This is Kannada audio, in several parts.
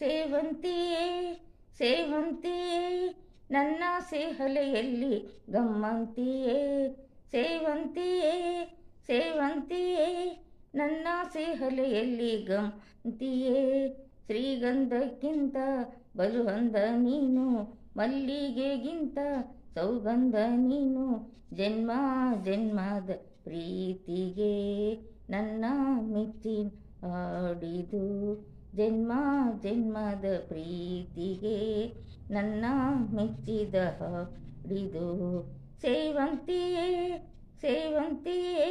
ಸೇವಂತಿಯೇ ಸೇವಂತಿಯೇ ನನ್ನ ಸೇಹಲೆಯಲ್ಲಿ ಗಮ್ಮಂತಿಯೇ ಸೇವಂತಿಯೇ ಸೇವಂತಿಯೇ ನನ್ನ ಸೇಹಲೆಯಲ್ಲಿ ಗಮ್ಮಂತಿಯೇ ಶ್ರೀಗಂಧಕ್ಕಿಂತ ಬಲುಹಂದ ನೀನು ಮಲ್ಲಿಗೆಗಿಂತ ಸೌಗಂಧ ನೀನು ಜನ್ಮ ಜನ್ಮದ ಪ್ರೀತಿಗೆ ನನ್ನ ಮೆಚ್ಚಿನ ಹಾಡಿದು ಜನ್ಮ ಜನ್ಮದ ಪ್ರೀತಿಗೆ ನನ್ನ ಮೆಚ್ಚಿದ ಹಾಡಿದು ಸೇವಂತಿಯೇ ಸೇವಂತಿಯೇ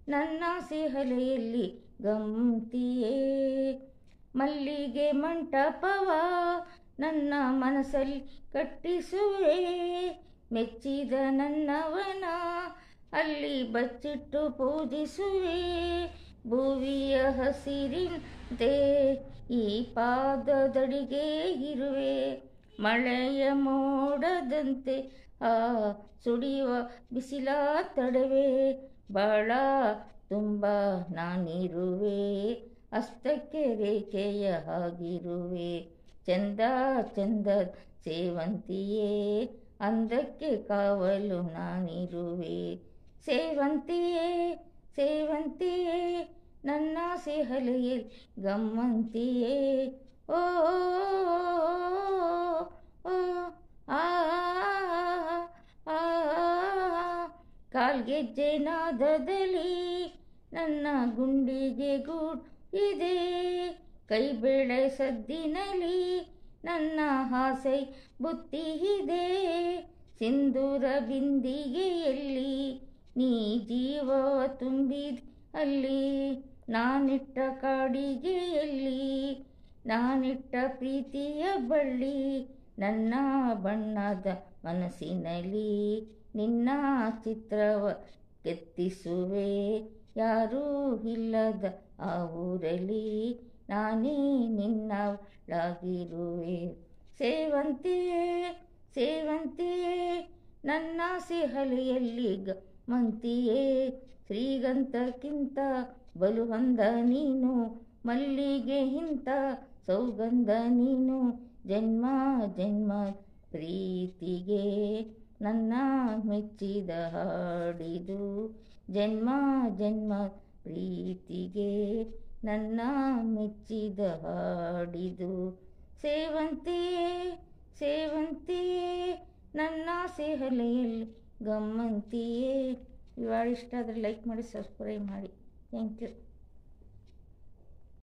ನನ್ನ ಸೇಹಲೆಯಲ್ಲಿ ಗಮ್ಮಂತಿಯೇ ಮಲ್ಲಿಗೆ ಮಂಟಪವ ನನ್ನ ಮನಸ್ಸಲ್ಲಿ ಕಟ್ಟಿಸುವೆ ಮೆಚ್ಚಿದ ನನ್ನವನ ಅಲ್ಲಿ ಬಚ್ಚಿಟ್ಟು ಪೂಜಿಸುವೆ ಭುವಿಯ ಹಸಿರಿಂತೆ ಈ ಪಾದದಡಿಗೆ ಇರುವೆ ಮಳೆಯ ಮೋಡದಂತೆ ಆ ಸುಡಿಯುವ ಬಿಸಿಲ ತಡವೆ ಬಾಳ ತುಂಬ ನಾನಿರುವೆ ಹಸ್ತಕ್ಕೆ ರೇಖೆಯ ಹಾಗಿರುವೆ ಚಂದ ಚಂದ ಸೇವಂತಿಯೇ ಅಂದಕ್ಕೆ ಕಾವಲು ನಾನಿರುವೆ ಸೇವಂತಿಯೇ ಸೇವಂತಿಯೇ ನನ್ನ ಸೇಹಲೆಯಲ್ಲಿ ಗಮ್ಮಂತಿಯೇ ಓ ಓ ಆ ಕಾಲ್ಗೆಜ್ಜೆ ನಾದದಲ್ಲಿ ನನ್ನ ಗುಂಡಿಗೆ ಗೂಡು ಇದೆ ಕೈ ಬೆಳೆ ಸದ್ದಿನಲ್ಲಿ ನನ್ನ ಆಸೆ ಬುತ್ತಿ ಇದೆ ಸಿಂಧೂರ ಬಿಂದಿಗೆಯಲ್ಲಿ ನೀ ಜೀವ ತುಂಬಿದ ಅಲ್ಲಿ ನಾನಿಟ್ಟ ಕಾಡಿಗೆಯಲ್ಲಿ ನಾನಿಟ್ಟ ಪ್ರೀತಿಯ ಬಳ್ಳಿ ನನ್ನ ಬಣ್ಣದ ಮನಸ್ಸಿನಲ್ಲಿ ನಿನ್ನ ಚಿತ್ರವ ಕೆತ್ತಿಸುವೆ ಯಾರೂ ಇಲ್ಲದ ಆ ಊರಲ್ಲಿ ನಾನೇ ನಿನ್ನವಳಾಗಿರುವೆ ಸೇವಂತಿಯೇ ಸೇವಂತಿಯೇ ನನ್ನ ಸೇಹಲೆಯಲ್ಲಿ ಗಮ್ಮಂತಿಯೇ ಶ್ರೀಗಂಧಕ್ಕಿಂತ ಬಲುಹಂದ ನೀನು ಮಲ್ಲಿಗೆಗಿಂತ ಸೌಗಂಧ ನೀನು ಜನ್ಮ ಜನ್ಮ ಪ್ರೀತಿಗೆ ನನ್ನ ಮೆಚ್ಚಿದ ಹಾಡಿದು ಜನ್ಮ ಜನ್ಮ ಪ್ರೀತಿಗೆ ನನ್ನ ಮೆಚ್ಚಿದ ಹಾಡಿದು ಸೇವಂತಿಯೇ ಸೇವಂತಿಯೇ ನನ್ನ ಸೇಹಲೆಯಲ್ಲಿ ಗಮ್ಮಂತಿಯೇ ಇವಾಗ ಇಷ್ಟ ಆದರೆ ಲೈಕ್ ಮಾಡಿ ಸಬ್ಸ್ಕ್ರೈಬ್ ಮಾಡಿ ಥ್ಯಾಂಕ್ ಯು.